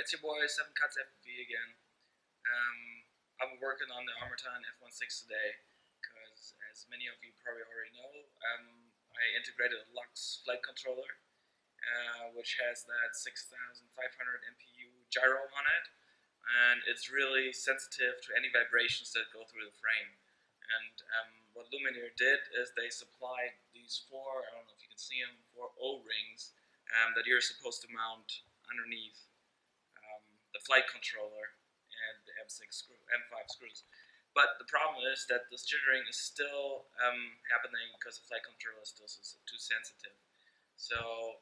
It's your boy 7 Cuts FV again. I'm working on the Armattan F16 today because, as many of you probably already know, I integrated a LUX flight controller, which has that 6,500 MPU gyro on it, and it's really sensitive to any vibrations that go through the frame. And what Lumenier did is they supplied these I don't know if you can see them, 4 O-rings that you're supposed to mount underneath the flight controller and the M5 screws. But the problem is that this jittering is still happening because the flight controller is still too sensitive. So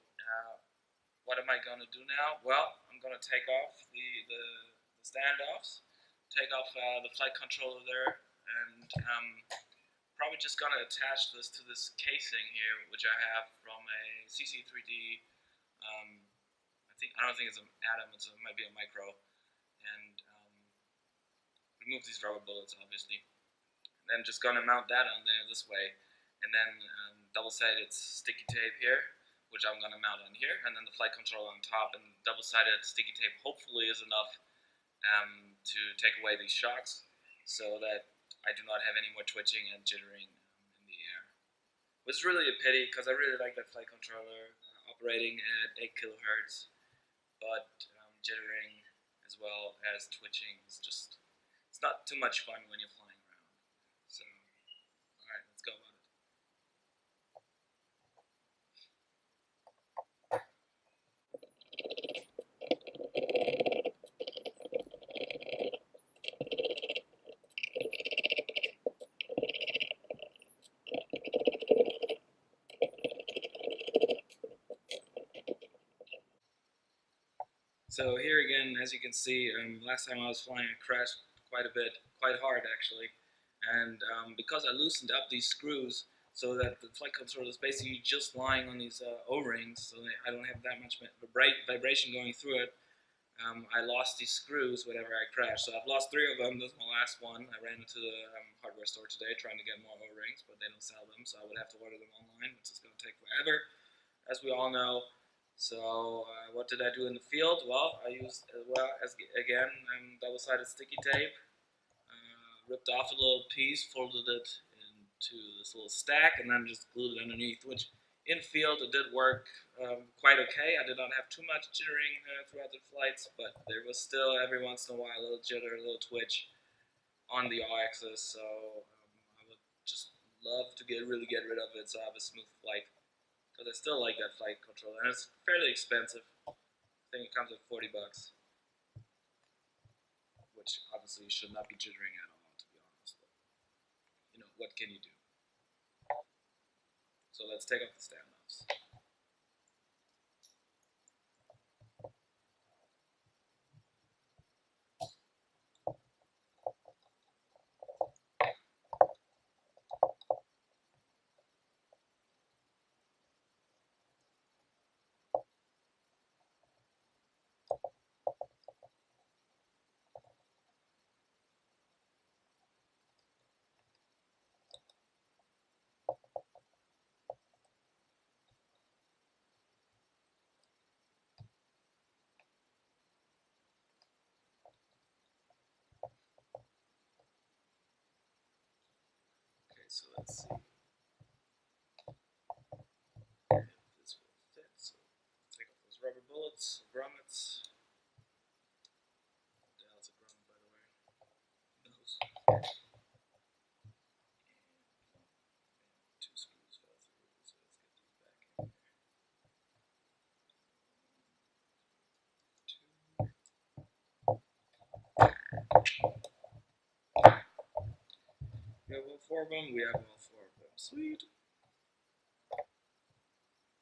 what am I going to do now? Well, I'm going to take off the standoffs, take off the flight controller there, and probably just going to attach this to this casing here, which I have from a CC3D. I don't think it's an atom. It might be a micro, and remove these rubber bullets, obviously. And then just gonna mount that on there this way, and then double-sided sticky tape here, which I'm gonna mount on here, and then the flight controller on top. And double-sided sticky tape hopefully is enough to take away these shocks, so that I do not have any more twitching and jittering in the air. Which is really a pity because I really like that flight controller operating at 8 kilohertz. But jittering as well as twitching is just, it's not too much fun when you're flying around. So, alright, let's go about it. So here again, as you can see, last time I was flying, I crashed quite a bit, quite hard actually. And because I loosened up these screws so that the flight controller is basically just lying on these O-rings, so that I don't have that much vibration going through it, I lost these screws whenever I crashed. So I've lost 3 of them. This is my last one. I ran into the hardware store today trying to get more O-rings, but they don't sell them, so I would have to order them online, which is going to take forever, as we all know. So what did I do in the field? Well, I used, again, double-sided sticky tape, ripped off a little piece, folded it into this little stack, and then just glued it underneath, which in field it did work quite okay. I did not have too much jittering throughout the flights, but there was still every once in a while a little jitter, a little twitch on the y-axis, so I would just love to really get rid of it so I have a smooth flight. Because I still like that flight controller, and it's fairly expensive. I think it comes with 40 bucks, which obviously should not be jittering at all, to be honest. But, you know, what can you do? So let's take off the standoffs. So let's see if this will fit. So take off those rubber bullets, grommets. What the hell's a grommet, by the way? Who knows? And 2 screws fell through, so let's get these back in there. 2. We have all 4 of them. We have all 4 of them. Sweet.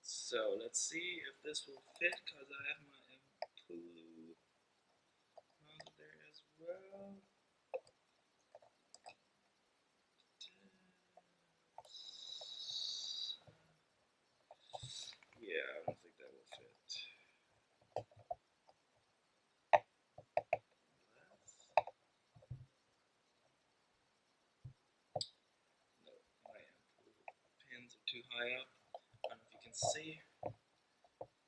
So let's see if this will fit, because I have my Pulu mounted there as well. Yeah, I don't think that will fit. No, my pins are too high up. I don't know if you can see,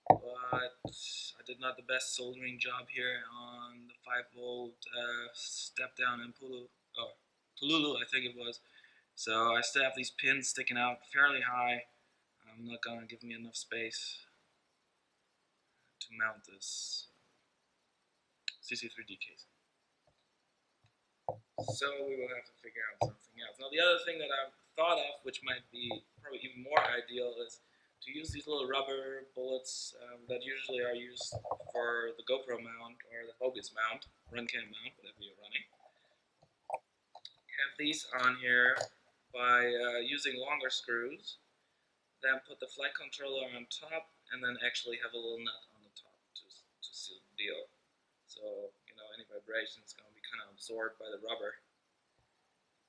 but I did did not the best soldering job here on the 5-volt step down in Pululu, I think it was. So I still have these pins sticking out fairly high. I'm not gonna give me enough space to mount this CC3D case. So we will have to figure out something else. Now the other thing that I've thought of, which might be probably even more ideal, is to use these little rubber bullets that usually are used for the GoPro mount or the Focus mount, Runcam mount, whatever you're running. Have these on here by using longer screws, then put the flight controller on top, and then actually have a little nut on the top to seal the deal. So, you know, any vibration is going to be kind of absorbed by the rubber.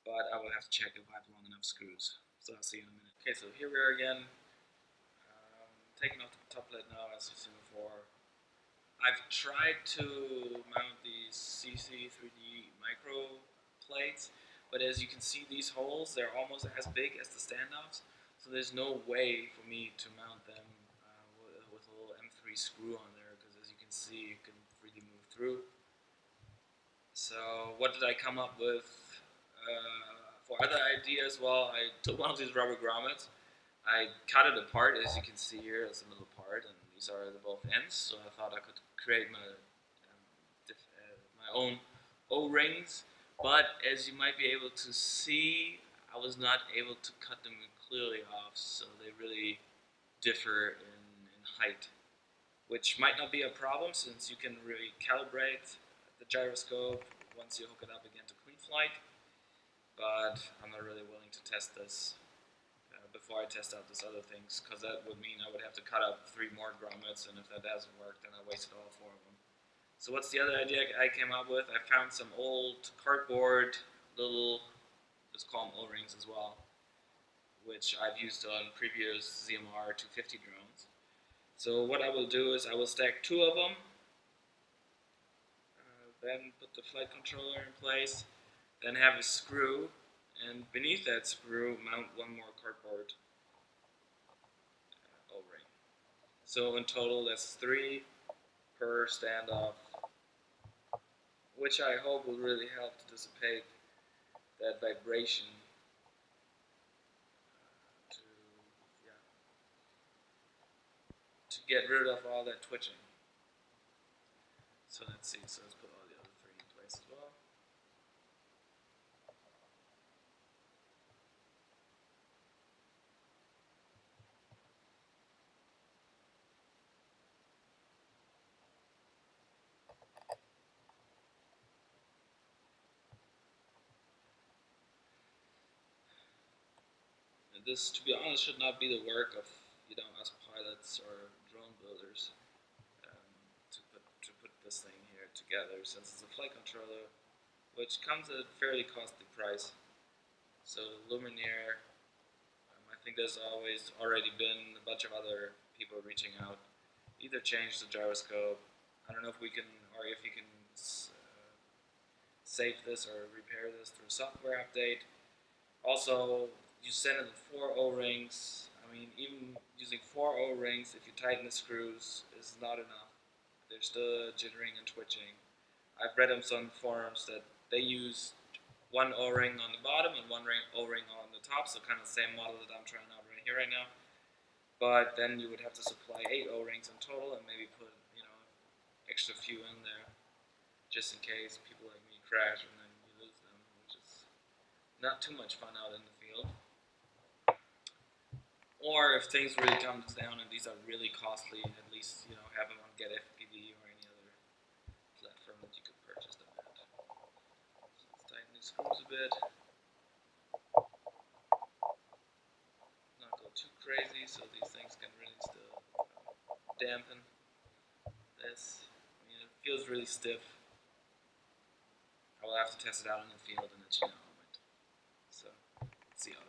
But I will have to check if I have long enough screws. So I'll see you in a minute. Okay, so here we are again. Taking off the top plate now, as you've seen before. I've tried to mount these CC3D micro plates, but as you can see, these holes, they're almost as big as the standoffs. So there's no way for me to mount them with a little M3 screw on there, because as you can see, you can freely move through. So what did I come up with for other ideas? Well, I took one of these rubber grommets. I cut it apart, as you can see here. It's a middle part, and these are the both ends. So I thought I could create my own O-rings. But as you might be able to see, I was not able to cut them clearly off, so they really differ in height, which might not be a problem since you can really calibrate the gyroscope once you hook it up again to clean flight. But I'm not really willing to test this before I test out these other things, because that would mean I would have to cut up 3 more grommets, and if that doesn't work, then I wasted all 4 of them. So what's the other idea I came up with? I found some old cardboard little, let's call them O-rings as well, which I've used on previous ZMR 250 drones. So what I will do is I will stack 2 of them, then put the flight controller in place, then have a screw, and beneath that screw mount 1 more cardboard O-ring. So in total that's 3 per standoff, which I hope will really help to dissipate that vibration to get rid of all that twitching. So let's see, so let's put all the other 3 in place as well. This, to be honest, should not be the work of us pilots or drone builders to put this thing here together, since it's a flight controller, which comes at a fairly costly price. So Lumenier, I think there's already been a bunch of other people reaching out, either change the gyroscope. I don't know if we can, or if you can save this or repair this through a software update. Also, you send in 4 O-rings. I mean, even using 4 O-rings, if you tighten the screws, is not enough. There's still jittering and twitching. I've read on some forums that they use 1 O-ring on the bottom and 1 O-ring on the top, so kind of the same model that I'm trying out right now. But then you would have to supply 8 O-rings in total and maybe put, extra few in there, just in case people like me crash and then you lose them, which is not too much fun out in the field. Or if things really come down and these are really costly, at least have them on Get FPV or any other platform that you could purchase them at. So let's tighten these screws a bit. Not go too crazy, so these things can really still dampen this. I mean, it feels really stiff. I will have to test it out in the field and let you know how it went. So, let's see how